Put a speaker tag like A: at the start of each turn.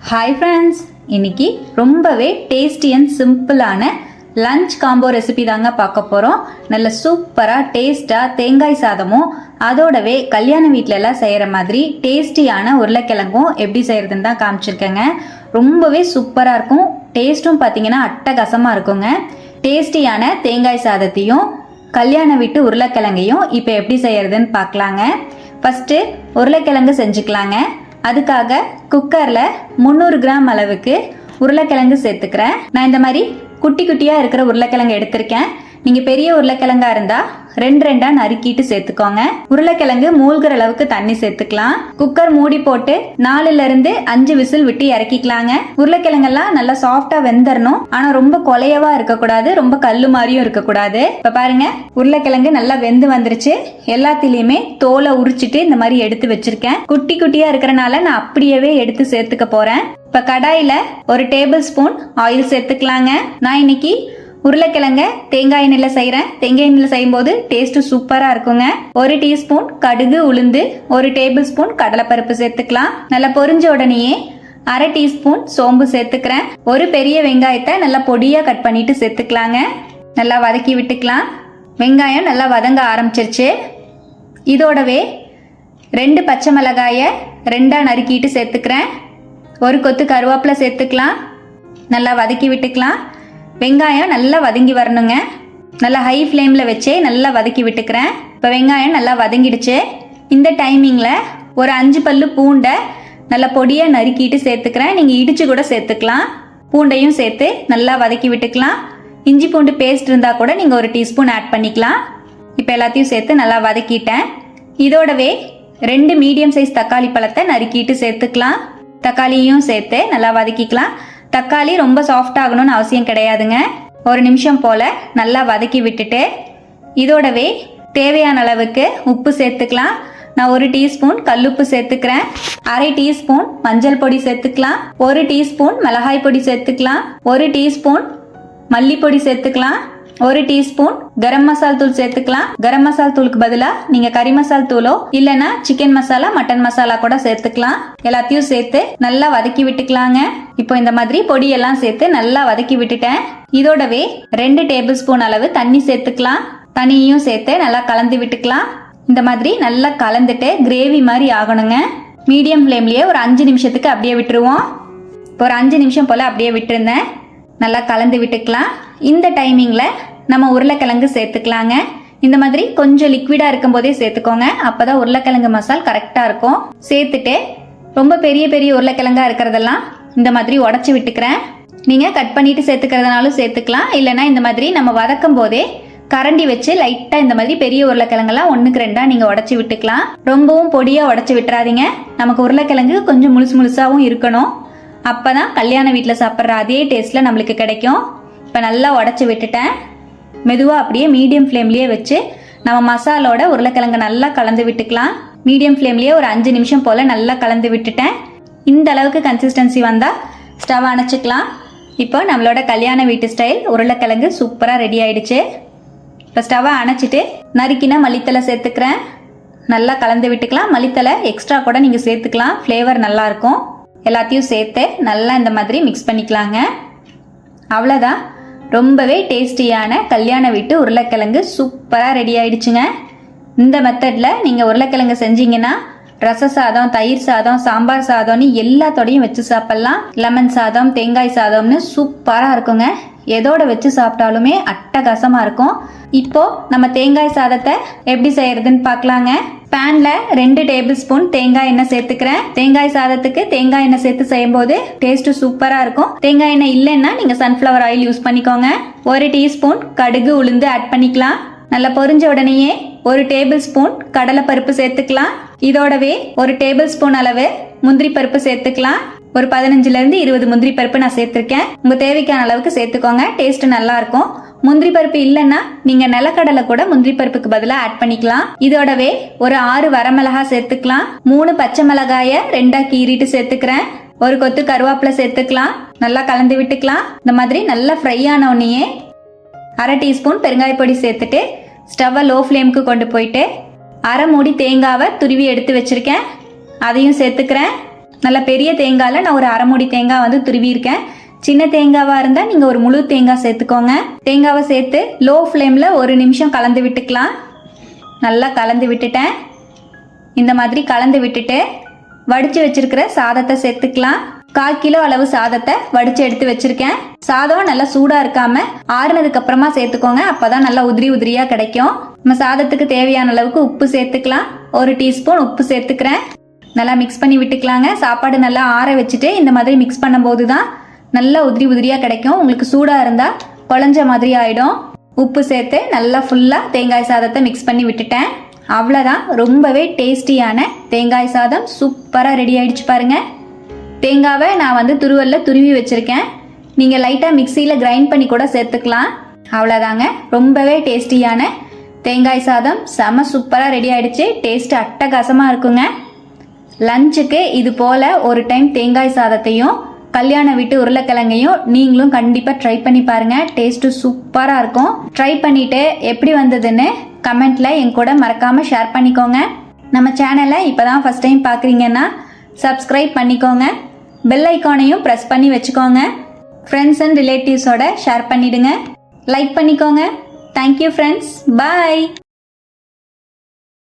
A: Hi friends, இன்னைக்கு ரொம்பவே tasty and சிம்பிளான லஞ்ச் காம்போ ரெசிபி தாங்க பார்க்க போகிறோம். நல்ல சூப்பராக டேஸ்ட்டாக தேங்காய் சாதமும் அதோடவே கல்யாண வீட்டிலலாம் செய்கிற மாதிரி டேஸ்டியான உருளைக்கிழங்கும் எப்படி செய்கிறதுன்னு தான் காமிச்சிருக்கேங்க. ரொம்பவே சூப்பராக இருக்கும். டேஸ்ட்டும் பார்த்தீங்கன்னா அட்டகாசமாக இருக்குங்க. டேஸ்டியான தேங்காய் சாதத்தையும் கல்யாண வீட்டு உருளைக்கிழங்கையும் இப்போ எப்படி செய்கிறதுன்னு பார்க்கலாங்க. ஃபஸ்ட்டு உருளைக்கிழங்கு செஞ்சுக்கலாங்க. அதுக்காக குக்கரில் 300 கிராம் அளவுக்கு உருளைக்கிழங்கு சேர்த்துக்கிறேன். நான் இந்த மாதிரி குட்டி குட்டியாக இருக்கிற உருளைக்கிழங்கு எடுத்திருக்கேன். நீங்கள் பெரிய உருளைக்கிழங்கா இருந்தால் 2 நறுக்கிட்டு சேர்த்துக்கோங்க. உருளைக்கிழங்கு மூழ்கிற அளவுக்கு தண்ணி சேர்த்துக்கலாம். குக்கர் மூடி போட்டு 4-5 விசில் விட்டு இறக்கிக்கலாங்க. உருளைக்கிழங்கெல்லாம் நல்லா சாஃப்டா வெந்துடணும். ஆனால் ரொம்ப கொலையவா இருக்கக்கூடாது, ரொம்ப கல்லு மாதிரியும் இருக்கக்கூடாது. இப்போ பாருங்க, உருளைக்கிழங்கு நல்லா வெந்து வந்துருச்சு. எல்லாத்திலையுமே தோலை உரிச்சிட்டு இந்த மாதிரி எடுத்து வச்சிருக்கேன். குட்டி குட்டியா இருக்கிறனால நான் அப்படியே எடுத்து சேர்த்துக்க போறேன். இப்போ கடாயில் 1 டேபிள் ஸ்பூன் ஆயில் சேர்த்துக்கலாங்க. நான் இன்னைக்கு உருளைக்கிழங்க தேங்காய் எண்ணெயில் செய்கிறேன். தேங்காய் எண்ணெயில் செய்யும்போது டேஸ்ட்டு சூப்பராக இருக்குங்க. 1 டீஸ்பூன் கடுகு உளுந்து, 1 டேபிள் ஸ்பூன் கடலைப்பருப்பு சேர்த்துக்கலாம். நல்லா பொரிஞ்ச உடனேயே 1/2 டீஸ்பூன் சோம்பு சேர்த்துக்கிறேன். 1 பெரிய வெங்காயத்தை நல்லா பொடியாக கட் பண்ணிட்டு சேர்த்துக்கலாங்க. நல்லா வதக்கி விட்டுக்கலாம். வெங்காயம் நல்லா வதங்க ஆரம்பிச்சிருச்சு. இதோடவே 2 பச்சை மிளகாயை 2 நறுக்கிட்டு சேர்த்துக்கிறேன். 1 கொத்து கருவேப்பிலை சேர்த்துக்கலாம். நல்லா வதக்கி விட்டுக்கலாம். வெங்காயம் நல்லா வதங்கி வரணுங்க. நல்லா ஹை ஃப்ளேமில் வச்சே நல்லா வதக்கி விட்டுக்கிறேன். இப்போ வெங்காயம் நல்லா வதங்கிடுச்சு. இந்த டைமிங்கில் ஒரு 5 பல்லு பூண்டை நல்லா பொடியாக நறுக்கிட்டு சேர்த்துக்கிறேன். நீங்கள் இடித்து கூட சேர்த்துக்கலாம். பூண்டையும் சேர்த்து நல்லா வதக்கி விட்டுக்கலாம். இஞ்சி பூண்டு பேஸ்ட் இருந்தால் கூட நீங்கள் 1 டீஸ்பூன் ஆட் பண்ணிக்கலாம். இப்போ எல்லாத்தையும் சேர்த்து நல்லா வதக்கிட்டேன். இதோடவே 2 மீடியம் சைஸ் தக்காளி பழத்தை நறுக்கிட்டு சேர்த்துக்கலாம். தக்காளியும் சேர்த்து நல்லா வதக்கிக்கலாம். தக்காளி ரொம்ப சாஃப்ட் ஆகணும்னு அவசியம் கிடையாதுங்க. 1 நிமிஷம் போல் நல்லா வதக்கி விட்டுட்டு இதோடவே தேவையான அளவுக்கு உப்பு சேர்த்துக்கலாம். நான் 1 டீஸ்பூன் கல்லுப்பு சேர்த்துக்கிறேன். 1/2 டீஸ்பூன் மஞ்சள் பொடி சேர்த்துக்கலாம். 1 டீஸ்பூன் மிளகாய் பொடி சேர்த்துக்கலாம். 1 டீஸ்பூன் மல்லிப்பொடி சேர்த்துக்கலாம். 1 டீஸ்பூன் கரம் மசால் தூள் சேர்த்துக்கலாம். கரம் மசால் தூளுக்கு பதிலாக நீங்கள் கறி மசால் தூளோ இல்லைன்னா சிக்கன் மசாலா மட்டன் மசாலா கூட சேர்த்துக்கலாம். எல்லாத்தையும் சேர்த்து நல்லா வதக்கி விட்டுக்கலாங்க. இப்போ இந்த மாதிரி பொடியெல்லாம் சேர்த்து நல்லா வதக்கி விட்டுட்டேன். இதோடவே 2 டேபிள் ஸ்பூன் அளவு தண்ணி சேர்த்துக்கலாம். தண்ணியும் சேர்த்து நல்லா கலந்து விட்டுக்கலாம். இந்த மாதிரி நல்லா கலந்துட்டு கிரேவி மாதிரி ஆகணுங்க. மீடியம் ஃப்ளேம்லேயே ஒரு 5 நிமிஷத்துக்கு அப்படியே விட்டுருவோம். இப்போ ஒரு 5 நிமிஷம் போல் அப்படியே விட்டுருந்தேன். நல்லா கலந்து விட்டுக்கலாம். இந்த டைமிங்கில் நம்ம உருளைக்கிழங்கு சேர்த்துக்கலாங்க. இந்த மாதிரி கொஞ்சம் லிக்விடாக இருக்கும் போதே சேர்த்துக்கோங்க. அப்போ தான் உருளைக்கிழங்கு மசால் கரெக்டாக இருக்கும். சேர்த்துட்டு ரொம்ப பெரிய பெரிய உருளைக்கிழங்கா இருக்கிறதெல்லாம் இந்த மாதிரி உடச்சி விட்டுக்கிறேன். நீங்கள் கட் பண்ணிட்டு சேர்த்துக்கிறதுனாலும் சேர்த்துக்கலாம். இல்லைனா இந்த மாதிரி நம்ம வதக்கும் போதே கரண்டி வச்சு லைட்டாக இந்த மாதிரி பெரிய உருளைக்கிழங்கெல்லாம் 1க்கு 2 நீங்கள் உடச்சி விட்டுக்கலாம். ரொம்பவும் பொடியாக உடச்சி விட்டுறாதீங்க. நமக்கு உருளைக்கிழங்கு கொஞ்சம் முழுசாகவும் இருக்கணும். அப்போ தான் கல்யாண வீட்டில் சாப்பிட்ற அதே டேஸ்ட்டில் நம்மளுக்கு கிடைக்கும். இப்போ நல்லா உடச்சி விட்டுட்டேன். மெதுவாக அப்படியே மீடியம் ஃப்ளேம்லேயே வச்சு நம்ம மசாலோட உருளைக்கிழங்கு நல்லா கலந்து விட்டுக்கலாம். மீடியம் ஃப்ளேம்லேயே ஒரு 5 நிமிஷம் போல் நல்லா கலந்து விட்டுட்டேன். இந்த அளவுக்கு கன்சிஸ்டன்சி வந்தால் ஸ்டவ் அணைச்சிக்கலாம். இப்போ நம்மளோட கல்யாண வீட்டு ஸ்டைல் உருளைக்கிழங்கு சூப்பராக ரெடி ஆயிடுச்சு. இப்போ ஸ்டவ்வை அணைச்சிட்டு நறுக்கினா மல்லித்தலை சேர்த்துக்கிறேன். நல்லா கலந்து விட்டுக்கலாம். மல்லித்தலை எக்ஸ்ட்ரா கூட நீங்கள் சேர்த்துக்கலாம். ஃப்ளேவர் நல்லாயிருக்கும். எல்லாத்தையும் சேர்த்து நல்லா இந்த மாதிரி மிக்ஸ் பண்ணிக்கலாங்க. அவ்வளோதான், ரொம்பவே டேஸ்டியான கல்யாண வீட்டு உருளைக்கிழங்கு சூப்பராக ரெடி ஆயிடுச்சுங்க. இந்த மெத்தடில் நீங்கள் உருளைக்கிழங்கு செஞ்சீங்கன்னா ரச சாதம், தயிர் சாதம், சாம்பார் சாதம்னு எல்லாத்தோடையும் வச்சு சாப்பிட்லாம். லெமன் சாதம், தேங்காய் சாதம்னு சூப்பராக இருக்குங்க. எதோட வச்சு சாப்பிட்டாலுமே அட்டகாசமாக இருக்கும். இப்போ நம்ம தேங்காய் சாதத்தை எப்படி செய்யறதுன்னு பார்க்கலாங்க. பேன்ல 2 டேபிள் ஸ்பூன் தேங்காய் எண்ணெய் சேர்த்துக்கிறேன். தேங்காய் சாதத்துக்கு தேங்காய் எண்ணெய் சேர்த்து செய்யும்போது டேஸ்ட் சூப்பரா இருக்கும். தேங்காய் எண்ணெய் இல்லைன்னா நீங்க சன்ஃபிளவர் ஆயில் யூஸ் பண்ணிக்கோங்க. 1 டீஸ்பூன் கடுகு உளுந்து ஆட் பண்ணிக்கலாம். நல்லா பொரிஞ்ச உடனேயே 1 டேபிள் ஸ்பூன் கடலை பருப்பு சேர்த்துக்கலாம். இதோடவே 1 டேபிள் ஸ்பூன் அளவு முந்திரி பருப்பு சேர்த்துக்கலாம். ஒரு 15-20 முந்திரி பருப்பு நான் சேர்த்துருக்கேன். உங்க தேவைக்கான அளவுக்கு சேர்த்துக்கோங்க. டேஸ்ட் நல்லா இருக்கும். முந்திரி பருப்பு இல்லைன்னா நீங்க நிலக்கடலை கூட முந்திரி பருப்புக்கு பதிலாக ஆட் பண்ணிக்கலாம். இதோடவே ஒரு 6 வரமிளகாய் சேர்த்துக்கலாம். 3 பச்சை மிளகாயை 2 கீறிட்டு சேர்த்துக்கிறேன். 1 கொத்து கருவேப்பிலை சேர்த்துக்கலாம். நல்லா கலந்து விட்டுக்கலாம். இந்த மாதிரி நல்லா ஃப்ரை ஆன உடனேயே 1/2 டீஸ்பூன் பெருங்காய பொடி சேர்த்துட்டு ஸ்டவ்வை லோ ஃப்ளேமுக்கு கொண்டு போயிட்டு 1/2 மூடி தேங்காவை துருவி எடுத்து வச்சிருக்கேன். அதையும் சேர்த்துக்கிறேன். நல்ல பெரிய தேங்காயில் நான் ஒரு அரை மூடி தேங்காய் வந்து துருவியிருக்கேன். சின்ன தேங்காவாக இருந்தால் நீங்கள் ஒரு முழு தேங்காய் சேர்த்துக்கோங்க. தேங்காவை சேர்த்து லோ ஃப்ளேமில் 1 நிமிஷம் கலந்து விட்டுக்கலாம். நல்லா கலந்து விட்டுட்டேன். இந்த மாதிரி கலந்து விட்டுட்டு வடித்து வச்சிருக்கிற சாதத்தை சேர்த்துக்கலாம். 1/4 கிலோ அளவு சாதத்தை வடித்து எடுத்து வச்சிருக்கேன். சாதம் நல்லா சூடாக இருக்காமல் ஆறுனதுக்கு அப்புறமா சேர்த்துக்கோங்க. அப்போ தான் நல்லா உதிரி உதிரியாக கிடைக்கும். நம்ம சாதத்துக்கு தேவையான அளவுக்கு உப்பு சேர்த்துக்கலாம். 1 டீஸ்பூன் உப்பு சேர்த்துக்கிறேன். நல்லா மிக்ஸ் பண்ணி விட்டுக்கலாங்க. சாப்பாடு நல்லா ஆற வச்சுட்டு இந்த மாதிரி மிக்ஸ் பண்ணும்போது தான் நல்லா உதிரி உதிரியாக கிடைக்கும். உங்களுக்கு சூடாக இருந்தால் குழஞ்ச மாதிரி ஆகிடும். உப்பு சேர்த்து நல்லா ஃபுல்லாக தேங்காய் சாதத்தை மிக்ஸ் பண்ணி விட்டுட்டேன். அவ்வளோதான், ரொம்பவே டேஸ்டியான தேங்காய் சாதம் சூப்பராக ரெடி ஆகிடுச்சு பாருங்கள். தேங்காவை நான் வந்து துருவி வச்சுருக்கேன். நீங்கள் லைட்டாக மிக்சியில் கிரைண்ட் பண்ணி கூட சேர்த்துக்கலாம். அவ்வளோதாங்க, ரொம்பவே டேஸ்டியான தேங்காய் சாதம் செம சூப்பராக ரெடி ஆகிடுச்சு. டேஸ்ட்டு அட்டகாசமாக இருக்குங்க. லஞ்சுக்கு இது போல் ஒரு டைம் தேங்காய் சாதத்தையும் கல்யாண வீட்டு உருளைக்கிழங்கையும் நீங்களும் கண்டிப்பாக ட்ரை பண்ணி பாருங்கள். டேஸ்ட்டு சூப்பராக இருக்கும். ட்ரை பண்ணிவிட்டு எப்படி வந்ததுன்னு கமெண்ட்டில் என் கூட மறக்காமல் ஷேர் பண்ணிக்கோங்க. நம்ம சேனலை இப்போ தான் ஃபஸ்ட் டைம் பார்க்குறீங்கன்னா சப்ஸ்கிரைப் பண்ணிக்கோங்க. பெல் ஐக்கானையும் ப்ரெஸ் பண்ணி வச்சுக்கோங்க. ஃப்ரெண்ட்ஸ் அண்ட் ரிலேட்டிவ்ஸோட ஷேர் பண்ணிவிடுங்க. லைக் பண்ணிக்கோங்க. Thank you friends. பாய்.